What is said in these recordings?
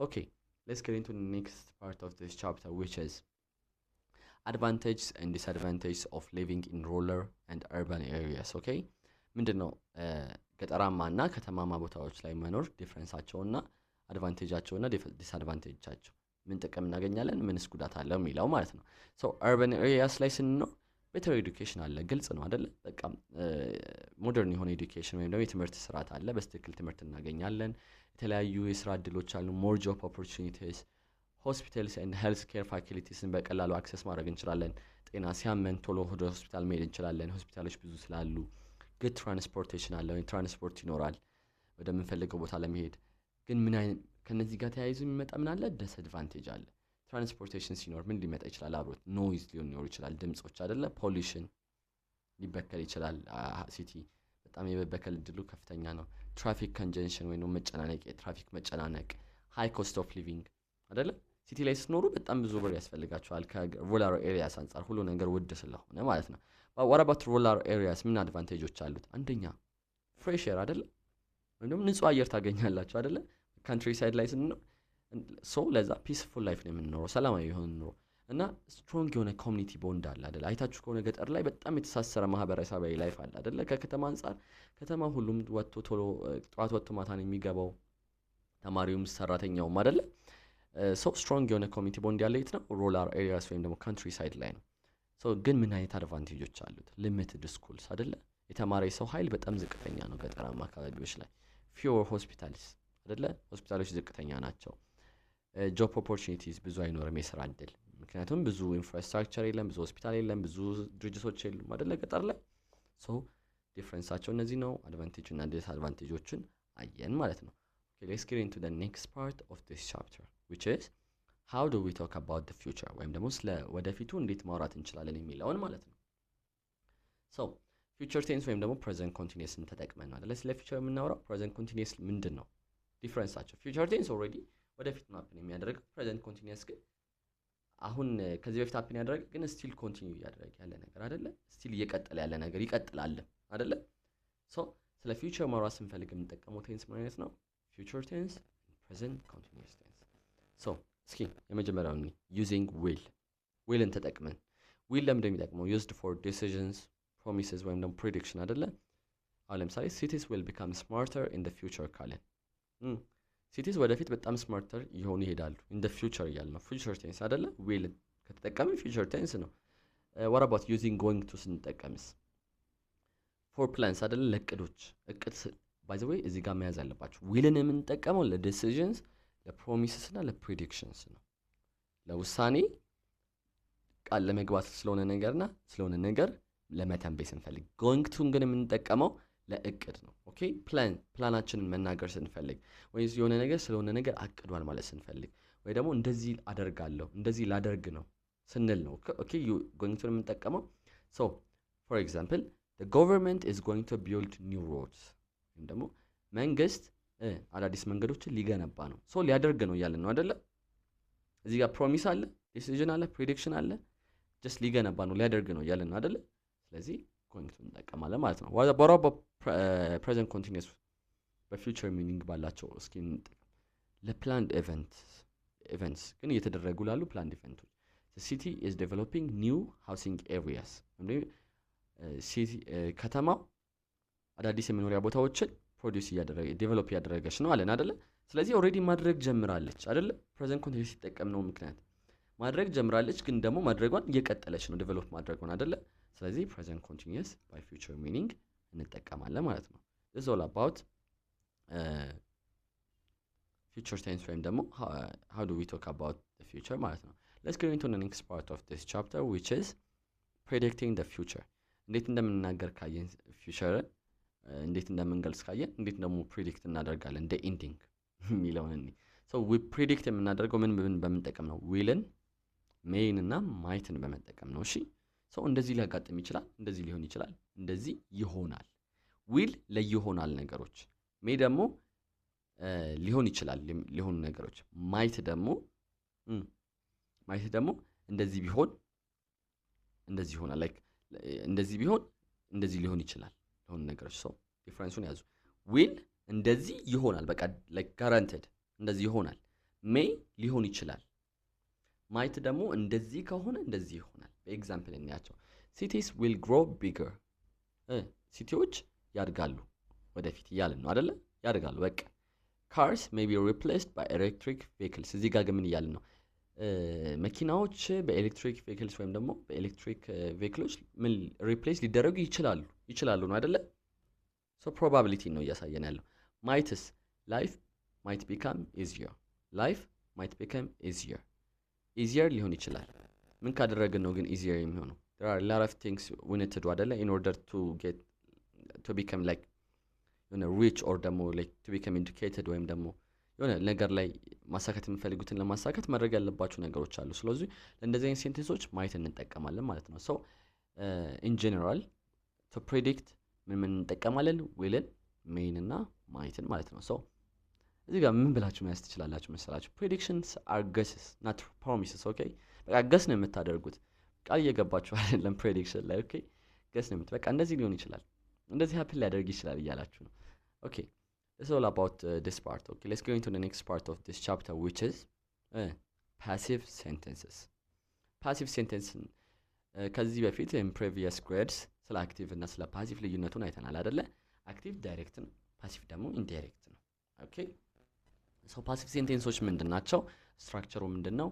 Okay, let's get into the next part of this chapter, which is advantages and disadvantages of living in rural and urban areas. Okay, ምንድነው ገጠራማና ከተማማ ቦታዎች ላይ መኖር ዲፈረንሳቸውና አድቫንቴጃቸውና ዲስአድቫንቴጃቸው ምን ጥቅም እናገኛለን ምንስ ጉዳት አለው የሚለው ማለት ነው። ሶ urban areas ላይ ስንኖር better education አለ ግልጽ ነው አይደለ? በቃ ሞደርን የሆነ education ወይም ደግሞ የትምህርት ስርዓት አለ። በስትክክል ትምህርት እናገኛለን። የተለያዩ የስራ እድሎች አሉ። more job opportunities hospitals and healthcare facilities በቀላሉ አክሰስ ማድረግ እንችላለን። ጤና ሲያመን ቶሎ ወደ ሆስፒታል መሄድ እንችላለን። ሆስፒታሎች ብዙ ስላሉ good transportation አለ። ትራንስፖርት ይኖራል ወደምንፈልገው ቦታ ለመሄድ። ግን ምን አይነት ከነዚህ ጋር ተያይዞ የሚመጣ ምን አለ? disadvantage አለ። ትራንስፖርቴሽን ሲኖር ምን ሊመጣ ይችላል? አብሮት ኖይዝ ሊኖር ይችላል። ድምጾች አይደለ? ፖሊሽን ሊበከል ይችላል። ሲቲ በጣም የመበከል እድሉ ከፍተኛ ነው። ትራፊክ ኮንጀንሽን ወይንም መጨናነቅ፣ የትራፊክ መጨናነቅ፣ ሃይ ኮስት ኦፍ ሊቪንግ አይደለ? ሲቲ ላይ ስትኖሩ በጣም ብዙ ብር ያስፈልጋችኋል ከሩራል ኤሪያስ አንፃር ሁሉ ነገር ውድ ስለሆነ ማለት ነው። what about rural areas ምን አድቫንቴጆች አሉት? አንደኛ ፍሬሽ ኤር አይደለ? ወይም ደግሞ ንጹህ አየር ታገኛላችሁ አይደለ? ካንትሪ ሳይድ ላይ ስንኖር ሶ ለዛ ፒስፉል ላይፍ ነው የምንኖረው፣ ሰላማዊ የሆነ ኑሮ እና ስትሮንግ የሆነ ኮሚኒቲ ቦንድ አለ አይደል? አይታችሁ ከሆነ ገጠር ላይ በጣም የተሳሰረ ማህበረሰባዊ ላይፍ አለ አይደለ? ከከተማ አንፃር ከተማ ሁሉም ወጥቶ ቶሎ ጠዋት ወጥቶ ማታ ነው የሚገባው፣ ተማሪውም ሰራተኛውም አይደለ? ሶ ስትሮንግ የሆነ ኮሚኒቲ ቦንድ ያለው የት ነው? ሩራል ኤሪያስ ወይም ደግሞ ካንትሪ ሳይድ ላይ ነው። ሶ ግን ምን አይነት አድቫንቴጆች አሉት? ሊሚትድ ስኩልስ አይደለ? የተማረ ሰው ኃይል በጣም ዝቅተኛ ነው ገጠራማ አካባቢዎች ላይ። ፊወር ሆስፒታልስ አይደለ? ሆስፒታሎች ዝቅተኛ ናቸው። ጆብ ኦፖርቹኒቲስ ብዙ አይኖርም የስራ እድል፣ ምክንያቱም ብዙ ኢንፍራስትራክቸር የለም፣ ብዙ ሆስፒታል የለም፣ ብዙ ድርጅቶች የሉም አይደለ ገጠር ላይ። ሶ ዲፈረንሳቸው እነዚህ ነው። አድቫንቴጅ እና ዲስአድቫንቴጆችን አየን ማለት ነው። Okay, let's get into the next part of this chapter, which is how do we talk about the future ወይም ደግሞ ስለ ወደፊቱ እንዴት ማውራት እንችላለን የሚለውን ማለት ነው። ሶ future tense ወይም ደግሞ present continuous ተጠቅመን ነው አይደል ስለ future የምናወራው። present continuous ምንድነው ዲፈረንሳቸው? future tense already ወደፊት ነው happen የሚያደርገው። present continuous ግን አሁን ከዚህ በፊት happen ያደረገ ግን still continue እያደረገ ያለ ነገር አይደለ? still እየቀጠለ ያለ ነገር ይቀጥላል አይደለ? ሶ ስለ future ማውራት ስንፈልግ የምንጠቀመው tense ምን አይነት ነው? future tense and present continuous tense. So እስኪ የመጀመሪያው ነው using will willን ተጠቅመን will ለምን እንደሚጠቅመው used for decisions promises ወይም ደግሞ prediction አይደለ? አሁን ለምሳሌ cities will become smarter in the future ካለን cities ወደፊት በጣም smarter ይሆኑ ይሄዳሉ in the future እያልን ነው future tense አይደለ? will ከተጠቀምን future tense ነው። what about using going to ስንጠቀምስ for plans አይደለ? ለእቅዶች እቅድ by the way እዚህ ጋር መያዝ አለባችሁ። willን የምንጠቀመው ለዲሲዥንስ ለፕሮሚስስ እና ለፕሬዲክሽንስ ነው። ለውሳኔ ቃል ለመግባት ስለሆነ ነገርና ስለሆነ ነገር ለመተንበይ ስንፈልግ። going to ግን የምንጠቀመው ለእቅድ ነው። ኦኬ ፕላናችንን መናገር ስንፈልግ ወይ የሆነ ነገር ስለሆነ ነገር አቅዷል ማለት ስንፈልግ ወይ ደግሞ እንደዚህ አደርጋለሁ እንደዚህ ላደርግ ነው ስንል ነው። ኦኬ going to የምንጠቀመው so for example the government is going to build new roads ወይም ደግሞ መንግስት አዳዲስ መንገዶችን ሊገነባ ነው። ሶ ሊያደርግ ነው እያልን ነው አይደለ? እዚህ ጋር ፕሮሚስ አለ፣ ዲሲዥን አለ፣ ፕሬዲክሽን አለ። ጀስት ሊገነባ ነው ሊያደርግ ነው እያልን ነው አይደለ? ስለዚህ going to እንጠቀማለን ማለት ነው። what about present continuous በፊውቸር ሚኒንግ ባላቸው እስኪ እንጠቀም። ለፕላንድ ኢቨንትስ ግን እየተደረጉ ላሉ ፕላንድ ኢቨንቶች the city is developing new housing areas ሲቲ ከተማው አዳዲስ የመኖሪያ ቦታዎችን ፕሮዲዩስ እያደረገ ዴቨሎፕ እያደረገች ነው አለን አይደለ? ስለዚህ ኦሬዲ ማድረግ ጀምራለች አይደለ? ፕሬዘንት ኮንቲኒዩስ ሲጠቀም ነው ምክንያት ማድረግ ጀምራለች፣ ግን ደግሞ ማድረጓን እየቀጠለች ነው ዴቨሎፕ ማድረጓን አይደለ? ስለዚህ ፕሬዘንት ኮንቲኒዩስ ባይ ፊውቸር ሚኒንግ እንጠቀማለን ማለት ነው። this is all about future tense ወይም ደግሞ how do we talk about the future ማለት ነው። let's get into the next part of this chapter which is predicting the future እንዴት እንደምንናገር ካየን future እንዴት እንደምንገልጽ ካየን እንዴት ደግሞ ፕሪዲክት እናደርጋለን እንደ ኢንዲንግ የሚለውን እንዴ so we predict የምናደርገው ምን በመጠቀም ነው? willን ሜይን እና ማይትን በመጠቀም ነው። እሺ so እንደዚህ ሊያጋጥም ይችላል፣ እንደዚህ ሊሆን ይችላል፣ እንደዚህ ይሆናል። will ለይሆናል ነገሮች፣ ሜይ ደግሞ ሊሆን ይችላል ሊሆኑ ነገሮች፣ ማይት ደግሞ እንደዚህ ቢሆን እንደዚህ ይሆናል። ላይክ እንደዚህ ቢሆን እንደዚህ ሊሆን ይችላል ሊሆኑ ነገሮች። so ዲፈረንሱን ያዙ። will እንደዚህ ይሆናል በቃ like guaranteed እንደዚህ ይሆናል። ሜይ ሊሆን ይችላል። ማይት ደግሞ እንደዚህ ከሆነ እንደዚህ ይሆናል። በኤግዛምፕል እንያቸው። ሲቲስ ዊል ግሮ ቢገር፣ ሲቲዎች ያድጋሉ ወደፊት እያልን ነው አይደለ? ያድጋሉ በቃ። ካርስ ሜይ ቢ ሪፕሌስድ ባይ ኤሌክትሪክ ቬሂክልስ፣ እዚህ ጋር ግን ምን እያልን ነው? መኪናዎች በኤሌክትሪክ ቬሂክልስ ወይም ደግሞ በኤሌክትሪክ ቬሂክሎች ምን ሪፕሌስ ሊደረጉ ይችላሉ ነው አይደለ? ሶ ፕሮባቢሊቲ ነው እያሳየን ያለው። ማይትስ ላይፍ ማይት ቢካም ኢዚየር፣ ላይፍ ማይት ቢካም ኢዚየር ሊሆን ይችላል። ምን ካደረግን ነው ግን ኢዚየር የሚሆነው? there are a lot of things we need to do አይደለ? in order to become like የሆነ ሪች ኦር ደግሞ like to become educated ወይም ደግሞ የሆነ ነገር ላይ ማሳካት የምፈልጉትን ለማሳካት ማድረግ ያለባቸው ነገሮች አሉ። ስለዚህ ለእንደዚህ አይነት ሴንቴንሶች ማየት እንጠቀማለን ማለት ነው። ሶ ኢን ጀነራል ቱ ፕሬዲክት ምን እንጠቀማለን? ዊልን፣ ሜይን እና ማየትን ማለት ነው። ሶ እዚህ ጋር ምን ብላችሁ መያዝ ትችላላችሁ መሰላችሁ? ፕሬዲክሽንስ አር ገስስ ናት ፕሮሚስስ። ኦኬ በቃ ገስ ነው የምታደርጉት፣ ቃል እየገባችሁ አይደለም። ፕሬዲክሽን ላይ ኦኬ ገስ ነው በቃ እንደዚህ ሊሆን ይችላል፣ እንደዚህ ሀፕን ሊያደርግ ይችላል እያላችሁ ነው። ኦኬ it's all about this part. Okay, let's go into the next part of this chapter, which is passive sentences. passive sentence ከዚህ በፊት in previous grades ስለ active እና ስለ passive ልዩነቱን አይተናል አይደለ? active direct ነው፣ passive ደግሞ indirect ነው። ኦኬ so passive sentences ምንድን ናቸው? ስትራክቸሩ ምንድነው?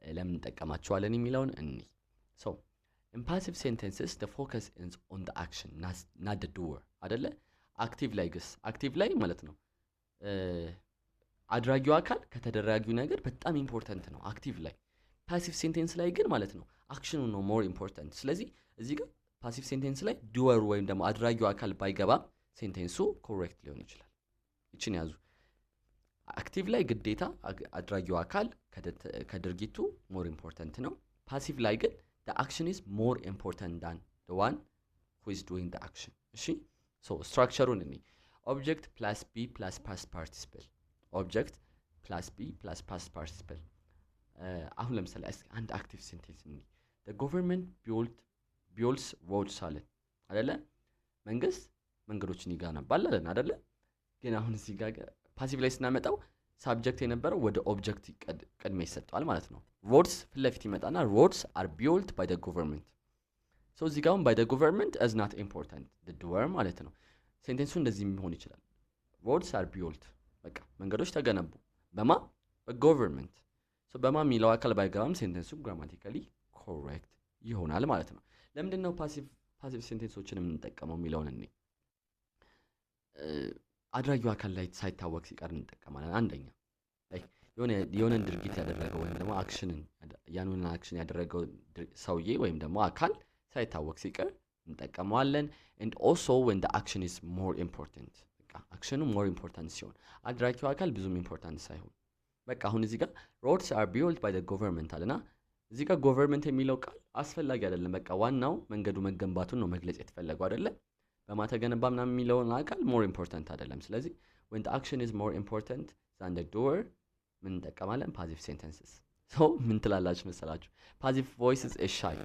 ለምን እንጠቀማቸዋለን የሚለውን እንይ። so in passive sentences the focus is on the action, not the doer አይደለ? አክቲቭ ላይ ግስ አክቲቭ ላይ ማለት ነው አድራጊው አካል ከተደራጊው ነገር በጣም ኢምፖርታንት ነው አክቲቭ ላይ። ፓሲቭ ሴንቴንስ ላይ ግን ማለት ነው አክሽኑ ነው ሞር ኢምፖርታንት። ስለዚህ እዚህ ጋር ፓሲቭ ሴንቴንስ ላይ ዱወር ወይም ደግሞ አድራጊው አካል ባይገባ ሴንቴንሱ ኮሬክት ሊሆን ይችላል። እቺን ያዙ። አክቲቭ ላይ ግዴታ አድራጊው አካል ከድርጊቱ ሞር ኢምፖርታንት ነው። ፓሲቭ ላይ ግን the action is more important than the one who is doing the action። እሺ so structure-ውን እኔ object plus be plus past participle object plus be plus past participle አሁን ለምሳሌ አንድ active sentence እኔ the government builds roads አለ አይደለ? መንግስት መንገዶችን ይገነባል አለን አይደለ? ግን አሁን እዚህ ጋር ፓሲቭ ላይ ስናመጣው ሳብጀክት የነበረው ወደ ኦብጀክት ቅድሚያ ይሰጠዋል ማለት ነው። roads ፊት ለፊት ይመጣና roads are built by the government so እዚህ ጋር by the government is not important the doer ማለት ነው። ሴንቴንሱ እንደዚህ ሊሆን ይችላል። roads are built በቃ መንገዶች ተገነቡ በማ በgovernment so በማ የሚለው አካል ባይገባም ሴንቴንሱ ግራማቲካሊ ኮሬክት ይሆናል ማለት ነው። ለምንድን ነው ፓሲቭ ሴንቴንሶችን የምንጠቀመው የሚለውን እኔ አድራጊው አካል ላይ ሳይታወቅ ሲቀር እንጠቀማለን። አንደኛ የሆነን ድርጊት ያደረገው ወይም ደግሞ ያንን አክሽን ያደረገው ሰውዬ ወይም ደግሞ አካል ሳይታወቅ ሲቀር እንጠቀመዋለን። and also when the action is more important በቃ አክሽኑ more important ሲሆን አድራጊው አካል ብዙም ኢምፖርታንት ሳይሆን በቃ አሁን እዚህ ጋር roads are built by the government አለና እዚህ ጋር government የሚለው ቃል አስፈላጊ አይደለም። በቃ ዋናው መንገዱ መገንባቱን ነው መግለጽ የተፈለገው አይደለ? በማተገነባ ምናምን የሚለውን አካል more important አይደለም። ስለዚህ when the action is more important than the doer ምን እንጠቀማለን? passive sentences so ምን ትላላችሁ መሰላችሁ? passive voices is shy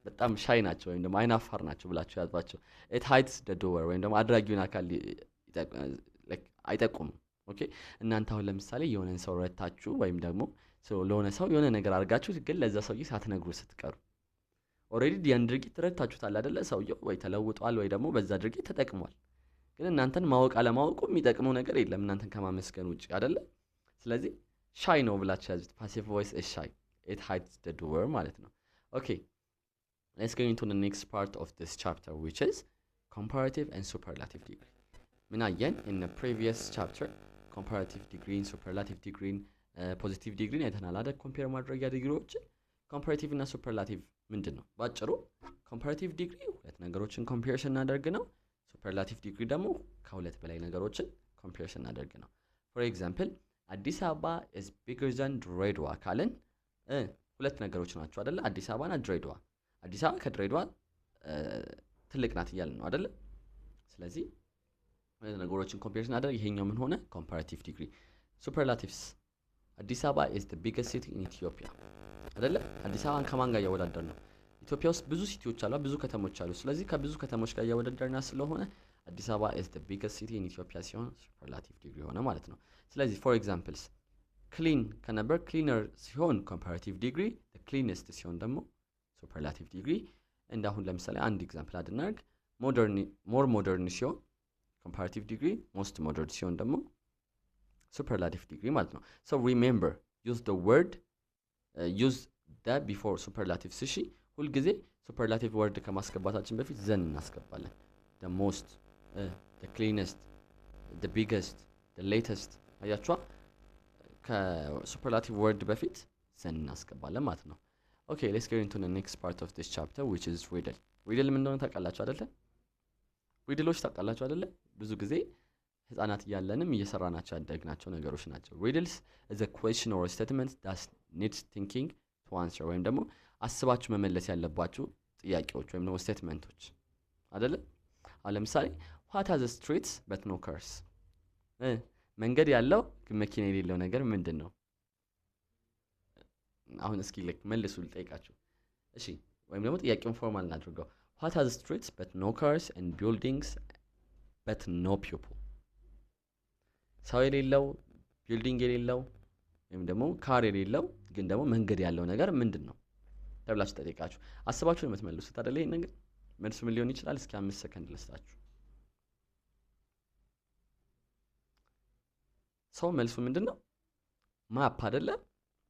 በጣም ሻይ ናቸው ወይም ደግሞ አይናፋር ናቸው ብላችሁ ያዟቸው። it hides the doer ወይም ደግሞ አድራጊውን አካል አይጠቁም። ኦኬ እናንተ አሁን ለምሳሌ የሆነን ሰው ረታችሁ ወይም ደግሞ ለሆነ ሰው የሆነ ነገር አድርጋችሁ ግን ለዛ ሰውዬ ሳትነግሩ ስትቀሩ ኦሬዲ ያን ድርጊት ረታችሁታል አይደለ? ሰውየው ወይ ተለውጧል ወይ ደግሞ በዛ ድርጊት ተጠቅሟል። ግን እናንተን ማወቅ አለማወቁ የሚጠቅመው ነገር የለም እናንተን ከማመስገን ውጪ አይደለ? ስለዚህ ሻይ ነው ብላችሁ ያዙት። passive voice is shy it hides the doer ማለት ነው። ኦኬ let's go into the next part of this chapter which is comparative and superlative degree። ምን አየን? in the previous chapter comparative degree superlative degree positive degree አይተናል አይደል? ኮምፔር ማድረጊያ ዲግሪዎችን comparative እና superlative ምንድነው? ባጭሩ comparative degree ሁለት ነገሮችን ኮምፔር ስናደርግ ነው። superlative degree ደግሞ ከሁለት በላይ ነገሮችን ኮምፔር ስናደርግ ነው። for example አዲስ አበባ is bigger than ድሬዳዋ ካልን ሁለት ነገሮች ናቸው አይደለ? አዲስ አበባና ድሬዳዋ። አዲስ አበባ ከድሬዳዋ ትልቅ ናት እያልን ነው አይደለ? ስለዚህ ሁለት ነገሮችን ኮምፔር ስናደርግ ይሄኛው ምን ሆነ? comparative degree። superlatives አዲስ አበባ is the biggest city in Ethiopia አይደለ? አዲስ አበባን ከማን ጋር ያወዳደር ነው? ኢትዮጵያ ውስጥ ብዙ ሲቲዎች አሉ፣ ብዙ ከተሞች አሉ። ስለዚህ ከብዙ ከተሞች ጋር ያወዳደርና ስለሆነ አዲስ አበባ is the biggest city in Ethiopia ሲሆን superlative degree ሆነ ማለት ነው። ስለዚህ for examples ክሊን ከነበር ክሊነር ሲሆን ኮምፓራቲቭ ዲግሪ ክሊነስት ሲሆን ደግሞ ሱፐርላቲቭ ዲግሪ እንደ አሁን ለምሳሌ አንድ ኤግዛምፕል አድርግ ሞር ሞደርን ሲሆን ኮምፓራቲቭ ዲግሪ ሞስት ሞደርን ሲሆን ደግሞ ሱፐርላቲቭ ዲግሪ ማለት ነው ሶ ሪሜምበር ዩዝ the word use that before superlative እሺ ሁል ጊዜ ሱፐርላቲቭ ወርድ ከማስገባታችን በፊት ዘን እናስገባለን the most the cleanest the biggest the latest አያችኋ ከሱፐርላቲቭ ወርድ በፊት ዘን እናስገባለን ማለት ነው okay let's get into the next part of this chapter which is riddle riddle ምን እንደሆነ ታውቃላችሁ አይደለ riddleዎች ታውቃላችሁ አይደለ ብዙ ጊዜ ህፃናት ያለንም እየሰራናቸው ያደግናቸው ነገሮች ናቸው riddles is a question or a statement that needs thinking to answer ወይም ደግሞ አስባችሁ መመለስ ያለባችሁ ጥያቄዎች ወይም ደግሞ ስቴትመንቶች አይደለ አሁን ለምሳሌ what are the streets but no cars መንገድ ያለው ግን መኪና የሌለው ነገር ምንድነው አሁን እስኪ መልሱ ልጠይቃችሁ እሺ ወይም ደግሞ ጥያቄውን ፎርማል እናድርገው what are the streets but no cars and buildings but no people ሰው የሌለው ቢልዲንግ የሌለው ወይም ደግሞ ካር የሌለው ግን ደግሞ መንገድ ያለው ነገር ምንድነው ተብላችሁ ተጠይቃችሁ አስባችሁ የምትመልሱት አይደል ይሄን ነገር መልሱ ምን ሊሆን ይችላል እስኪ 5 ሰከንድ ልስጣችሁ ሰው መልሱ ምንድነው ማፕ አይደለ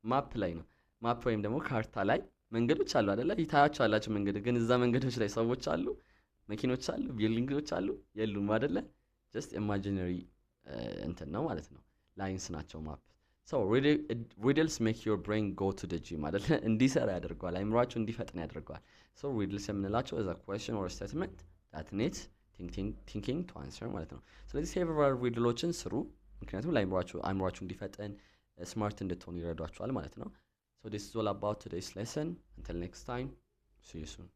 ማፕ ላይ ነው ማፕ ወይም ደግሞ ካርታ ላይ መንገዶች አሉ አይደለ ይታያችሁ አላችሁ መንገድ ግን እዛ መንገዶች ላይ ሰዎች አሉ መኪኖች አሉ ቢልዲንጎች አሉ የሉም አይደለ just imaginary እንትን ነው ማለት ነው ላይንስ ናቸው ማፕ so riddles make your brain go to the gym አይደለ እንዲሰራ ያደርጋል አይምሮአችሁ እንዲፈጥን ያደርጋል so riddles የምንላቸው is a question or a statement that needs thinking to answer ማለት ነው ስለዚህ several riddleዎችን ስሩ ምክንያቱም አይምሮአችሁ እንዲፈጥን ስማርት እንድትሆኑ ይረዷችኋል ማለት ነው so this is all about today's lesson until next time see you soon